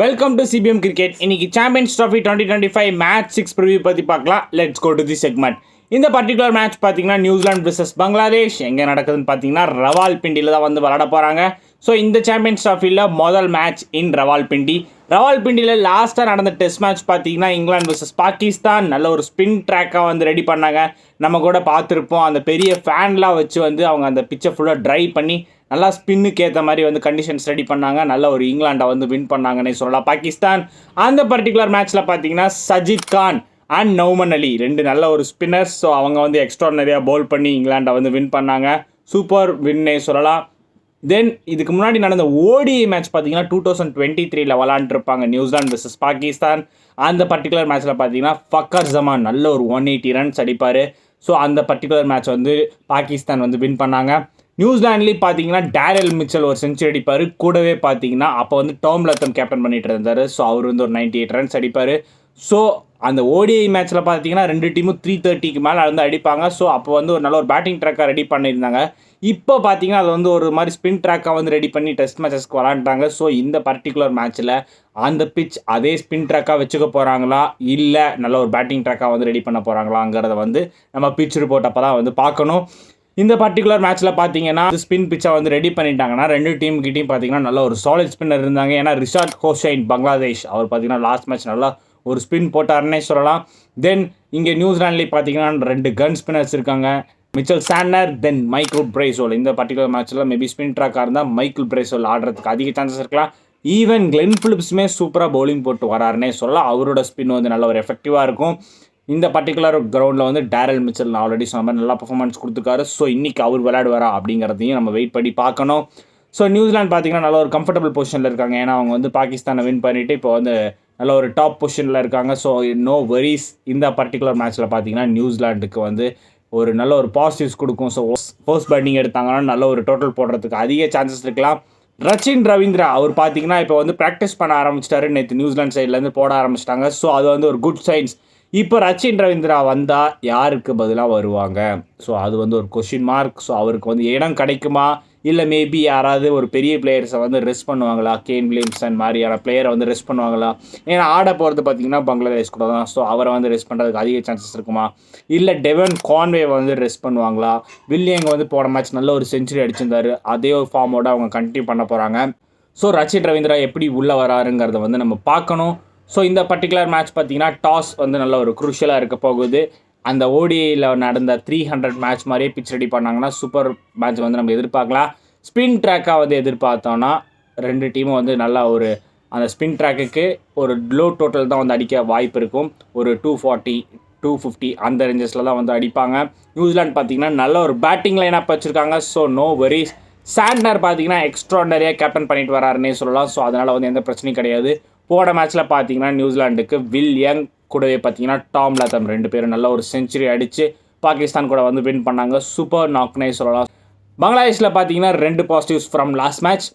Welcome to CBM cricket. இன்னைக்கு champions trophy 2025 match 6 preview பற்றி பார்க்கலாம். Let's go to the segment. இந்த particular match பார்த்தீங்கன்னா நியூசிலாந்து விசஸ் பங்களாதேஷ் எங்கே நடக்குதுன்னு பார்த்தீங்கன்னா ரவால்பிண்டியில் தான் வந்து விளாட போகிறாங்க. ஸோ இந்த சாம்பியன்ஸ் ட்ராஃபியில் முதல் மேட்ச் இன் ரவால்பிண்டியில் லாஸ்ட்டாக நடந்த டெஸ்ட் மேட்ச் பார்த்தீங்கன்னா இங்கிலாந்து விசஸ் பாகிஸ்தான் நல்ல ஒரு ஸ்பின் ட்ராக்காக வந்து ரெடி பண்ணாங்க. நம்ம கூட பார்த்துருப்போம், அந்த பெரிய ஃபேன்லாம் வச்சு வந்து அவங்க அந்த பிச்சை ஃபுல்லாக ட்ரை பண்ணி நல்லா ஸ்பின்னுக்கு ஏற்ற மாதிரி வந்து கண்டிஷன்ஸ் ரெடி பண்ணாங்க. நல்ல ஒரு இங்கிலாண்டை வந்து வின் பண்ணாங்கன்னே சொல்லலாம் பாகிஸ்தான். அந்த பர்டிகுலர் மேட்ச்சில் பார்த்தீங்கன்னா சஜித் கான் அண்ட் நௌமன் அலி ரெண்டு நல்ல ஒரு ஸ்பின்னர்ஸ். ஸோ அவங்க வந்து எக்ஸ்ட்ரானரியாக பவுல் பண்ணி இங்கிலாண்டை வந்து வின் பண்ணாங்க. சூப்பர் வின்னே சொல்லலாம். தென் இதுக்கு முன்னாடி நடந்த ஓடிஐ மேட்ச் பார்த்தீங்கன்னா 2023 விளாண்டுருப்பாங்க நியூசிலாந்து விசஸ் பாகிஸ்தான். அந்த பர்டிகுலர் மேட்ச்சில் பார்த்தீங்கன்னா ஃபக்கர் ஜமான் நல்ல ஒரு 180 ரன்ஸ் அடிப்பார். ஸோ அந்த பர்டிகுலர் மேட்ச் வந்து பாகிஸ்தான் வந்து வின் பண்ணாங்க. நியூசிலாண்ட்லேயும் பார்த்தீங்கன்னா டேரல் மிச்சல் ஒரு செஞ்சுரி அடிப்பார். கூடவே பார்த்தீங்கன்னா அப்போ வந்து டாம் லத்தம் கேப்டன் பண்ணிட்டு இருந்தார். ஸோ அவர் வந்து ஒரு 98 ரன்ஸ் அடிப்பார். ஸோ அந்த ஓடிஐ மேட்ச்சில் பார்த்தீங்கன்னா ரெண்டு டீமும் 330க்கு மேலே வந்து அடிப்பாங்க. ஸோ அப்போ வந்து ஒரு நல்ல ஒரு பேட்டிங் ட்ராக்காக ரெடி பண்ணியிருந்தாங்க. இப்போ பார்த்தீங்கன்னா அது வந்து ஒரு மாதிரி ஸ்பின் ட்ராக்காக வந்து ரெடி பண்ணி டெஸ்ட் மேட்சஸ்க்கு விளாண்டாங்க. ஸோ இந்த பர்டிகுலர் மேட்ச்சில் அந்த பிச் அதே ஸ்பின் ட்ராக்காக வச்சுக்க போகிறாங்களா இல்லை நல்ல ஒரு பேட்டிங் ட்ராக்காக வந்து ரெடி பண்ண போகிறாங்களாங்கிறத வந்து நம்ம பிச் ரிப்போர்ட் அப்போ தான் வந்து பார்க்கணும். இந்த பர்டிகுலர் மேட்ச்சில் பார்த்தீங்கன்னா ஸ்பின் பிச்சை வந்து ரெடி பண்ணிட்டாங்கன்னா ரெண்டு டீமுக்கிட்டையும் பார்த்தீங்கன்னா நல்ல ஒரு சாலிட் ஸ்பின்னர் இருந்தாங்க. ஏன்னா ரிஷாட் ஹோசைன் பங்களாதேஷ் அவர் பார்த்தீங்கன்னா லாஸ்ட் மேட்ச் நல்லா ஒரு ஸ்பின் போட்டாருன்னே சொல்லலாம். தென் இங்கே நியூசிலாண்ட்லேயும் பார்த்தீங்கன்னா ரெண்டு கன் ஸ்பின்னர்ஸ் இருக்காங்க, மிச்சல் சாண்டர் தென் மைக்கேல் பிரேசோல். இந்த பர்டிகுலர் மேட்ச்சில் மேபி ஸ்பின் ட்ராக்காக இருந்தால் மைக்கேல் பிரேசோல் ஆடுறதுக்கு அதிக சான்சஸ் இருக்கலாம். ஈவன் கிளென் பிலிப்ஸுமே சூப்பராக பவுலிங் போட்டு வராருன்னே சொல்லலாம். அவரோட ஸ்பின் வந்து நல்ல ஒரு எஃபெக்டிவாக இருக்கும். இந்த பர்டிகுலர் கிரவுண்டில் வந்து டேரல் மிச்சல் ஆல்ரெடி சொன்ன மாதிரி நல்லா பர்ஃபார்மன்ஸ் கொடுத்துருக்காரு. ஸோ இன்றைக்கி அவர் விளையாடுவாரா அப்படிங்கிறதையும் நம்ம வெயிட் பண்ணி பார்க்கணும். ஸோ நியூசிலாந்து பார்த்தீங்கன்னா நல்ல ஒரு கம்ஃபர்டபுள் பொசிஷனில் இருக்காங்க. ஏன்னா அவங்க வந்து பாகிஸ்தானை வின் பண்ணிவிட்டு இப்போ வந்து நல்ல ஒரு டாப் பொசிஷனில் இருக்காங்க. So no worries. இந்த பர்டிகுலர் மேட்ச்சில் பார்த்தீங்கன்னா நியூசிலாண்டுக்கு வந்து ஒரு நல்ல ஒரு பாசிட்டிவ்ஸ் கொடுக்கும். ஸோ ஃபர்ஸ்ட் பேட்டிங் எடுத்தாங்கன்னா நல்ல ஒரு டோட்டல் போடுறதுக்கு அதிக சான்சஸ் இருக்கலாம். ரச்சின் ரவீந்திரா அவர் பார்த்தீங்கன்னா இப்போ வந்து ப்ராக்டிஸ் பண்ண ஆரம்பிச்சிட்டாரு. நேற்று நியூசிலாந்து சைட்லேருந்து போட ஆரம்பிச்சிட்டாங்க. ஸோ அது வந்து ஒரு குட் சைன்ஸ். இப்போ ரச்சின் ரவீந்திரா வந்தால் யாருக்கு பதிலாக வருவாங்க? ஸோ அது வந்து ஒரு கொஷின் மார்க். ஸோ அவருக்கு வந்து இடம் கிடைக்குமா இல்லை மேபி யாராவது ஒரு பெரிய பிளேயர்ஸை வந்து ரெஸ்ட் பண்ணுவாங்களா? கேன் வில்லியம்சன் மாதிரியான பிளேயரை வந்து ரெஸ்ட் பண்ணுவாங்களா? ஏன்னா ஆட போகிறது பார்த்தீங்கன்னா பங்களாதேஷ் கூட தான். ஸோ அவரை வந்து ரெஸ்ட் பண்ணுறதுக்கு அதிக சான்சஸ் இருக்குமா? இல்லை டெவன் கான்வே வந்து ரெஸ்ட் பண்ணுவாங்களா? வில்லியங்க வந்து போன மேட்ச் நல்ல ஒரு செஞ்சுரி அடிச்சிருந்தார். அதே ஒரு ஃபார்மோட அவங்க கண்டினியூ பண்ண போகிறாங்க. ஸோ ரச்சின் ரவீந்திரா எப்படி உள்ளே வராருங்கிறத வந்து நம்ம பார்க்கணும். ஸோ இந்த பர்டிகுலர் மேட்ச் பார்த்தீங்கன்னா டாஸ் வந்து நல்ல ஒரு குரூஷியலாக இருக்க போகுது. அந்த ஓடிஐயில் நடந்த 300 மேட்ச் மாதிரியே பிச் ரெடி பண்ணாங்கன்னா சூப்பர் மேட்ச் வந்து நம்ம எதிர்பார்க்கலாம். ஸ்பின் ட்ராக்காக வந்து எதிர்பார்த்தோன்னா ரெண்டு டீமும் வந்து நல்லா ஒரு அந்த ஸ்பின் ட்ராக்குக்கு ஒரு லோ டோட்டல் தான் வந்து அடிக்க வாய்ப்பு இருக்கும். ஒரு 240 250 அந்த ரேஞ்சஸில் தான் வந்து அடிப்பாங்க. நியூசிலாந்து பார்த்தீங்கன்னா நல்ல ஒரு பேட்டிங் லைனப் வச்சுருக்காங்க. So no worries. சாண்டர் பார்த்தீங்கன்னா எக்ஸ்ட்ராடனரியாக கேப்டன் பண்ணிட்டு வராருன்னே சொல்லலாம். ஸோ அதனால் வந்து எந்த பிரச்சனையும் கிடையாது. போன மேட்ச்சில் பார்த்தீங்கன்னா நியூசிலாண்டுக்கு வில் யங் கூடவே பார்த்தீங்கன்னா டாம் லத்தம் ரெண்டு பேரும் நல்ல ஒரு செஞ்சுரி அடித்து பாகிஸ்தான் கூட வந்து வின் பண்ணாங்க. சூப்பர் நாக்னே சொல்லலாம். பங்களாதேஷில் பார்த்தீங்கன்னா ரெண்டு positives from last match.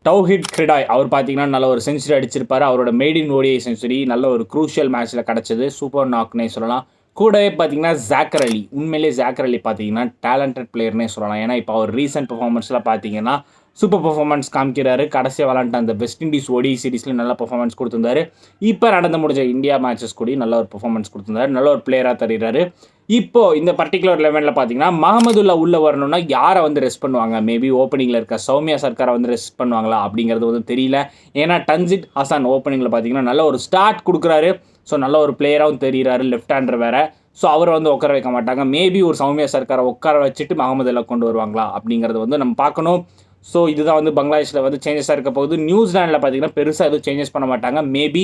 Towhid Hridoy அவர் பார்த்தீங்கன்னா நல்ல ஒரு செஞ்சுரி அடிச்சிருப்பார். அவரோட மேடின் ஓடிஐ செஞ்சுரி நல்ல ஒரு க்ரூஷியல் மேட்ச்சில் கிடச்சிது. சூப்பர் நாக்னே சொல்லலாம். கூடவே பார்த்தீங்கன்னா ஜாக்கர் அலி, உண்மையிலேயே ஜாக்கர் அலி பார்த்தீங்கன்னா டேலண்டட் பிளேயர்னே சொல்லலாம். ஏன்னா இப்போ அவர் ரீசெண்ட் பர்ஃபார்மன்ஸில் பார்த்தீங்கன்னா சூப்பர் பர்ஃபார்மன்ஸ் காமிக்கிறாரு. கடைசியாக விளாண்ட அந்த வெஸ்ட் இண்டீஸ் ஓடிஐ சீரீஸில் நல்ல பர்ஃபார்மன்ஸ் கொடுத்துருந்தாரு. இப்போ நடந்து முடிஞ்ச இந்தியா மேட்சஸ் கூட நல்ல ஒரு பர்ஃபார்மன்ஸ் கொடுத்துருந்தாரு. நல்ல ஒரு பிளேயராக தருகிறாரு. இப்போது இந்த பர்டிகுலர் லெவனில் பார்த்தீங்கன்னா மஹமதுல்லா உள்ளே வரணும்னா யாரை வந்து ரெஸ்ட் பண்ணுவாங்க? மேபி ஓப்பனிங்கில் இருக்க சௌமியா சர்க்காரை வந்து ரெஸ்ட் பண்ணுவாங்களா அப்படிங்கிறது வந்து தெரியல. ஏன்னா டன்ஜித் ஹசான் ஓப்பனிங்கில் பார்த்தீங்கன்னா நல்ல ஒரு ஸ்டார்ட் கொடுக்குறாரு. ஸோ நல்ல ஒரு பிளேயராகவும் தெரிகிறாரு, லெஃப்ட் ஹேண்டர் வேறு. ஸோ அவரை வந்து உட்கார வைக்க மாட்டாங்க. மேபி ஒரு சௌமியா சர்க்காரை உட்கார வச்சுட்டு மஹமதுல்லா கொண்டு வருவாங்களா அப்படிங்கிறது வந்து நம்ம பார்க்கணும். ஸோ இதுதான் வந்து பங்களாதேஷில் வந்து சேஞ்சஸாக இருக்க போகுது. நியூசிலாண்டில் பார்த்தீங்கன்னா பெருசாக எதுவும் சேஞ்சஸ் பண்ண மாட்டாங்க. மேபி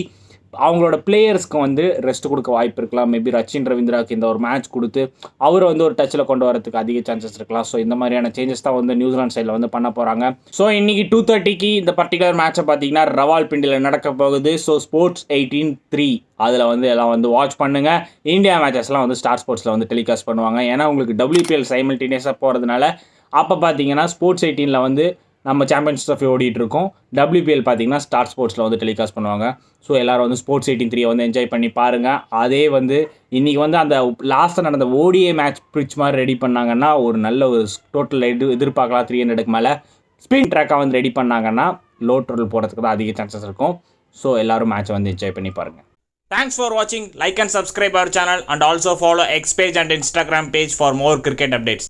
அவங்களோட பிளேயர்ஸ்க்கு வந்து ரெஸ்ட் கொடுக்க வாய்ப்பு இருக்கலாம். மேபி ரச்சின் ரவீந்திராவுக்கு இந்த ஒரு மேட்ச் கொடுத்து அவரை வந்து ஒரு டச்சில் கொண்டு வரதுக்கு அதிக சான்சஸ் இருக்கலாம். ஸோ இந்த மாதிரியான சேஞ்சஸ் தான் வந்து நியூசிலாந்து சைடில் வந்து பண்ண போகிறாங்க. ஸோ இன்றைக்கி 2:30க்கு இந்த பர்டிகுலர் மேட்சை பார்த்தீங்கன்னா ரவால்பிண்டியில் நடக்க போகுது. ஸோ ஸ்போர்ட்ஸ் 18-3 அதில் வந்து எல்லாம் வந்து வாட்ச் பண்ணுங்கள். இந்தியா மேட்சஸ்லாம் வந்து ஸ்டார் ஸ்போர்ட்ஸில் வந்து டெலிகாஸ்ட் பண்ணுவாங்க. ஏன்னா உங்களுக்கு WPL சைமல்டேனியஸாக போகிறதுனால அப்போ பார்த்தீங்கன்னா ஸ்போர்ட்ஸ் 18 வந்து நம்ம சாம்பியன்ஸ் ட்ராஃபி ஓடிட்டு இருக்கோம். WPL பார்த்தீங்கன்னா ஸ்டார் ஸ்போர்ட்ஸில் வந்து டெலிகாஸ்ட் பண்ணுவாங்க. ஸோ எல்லோரும் வந்து ஸ்போர்ட்ஸ் 18-3 வந்து என்ஜாய் பண்ணி பாருங்கள். அதே வந்து இன்றைக்கி வந்து அந்த லாஸ்ட்டாக நடந்த ஓடிஐ மேட்ச் பிச் மாதிரி ரெடி பண்ணாங்கன்னா ஒரு நல்ல ஒரு டோட்டல் எதிர்பார்க்கலாம். 300க்கு மேலே ஸ்பின் ட்ராக்காக வந்து ரெடி பண்ணாங்கன்னா லோ டோட்டல் போகிறதுக்கு தான் அதிக சான்சஸ் இருக்கும். ஸோ எல்லோரும் மேட்ச் வந்து என்ஜாய் பண்ணி பாருங்கள். Thanks for watching. Like and subscribe our channel and also follow X page and Instagram page for more cricket updates.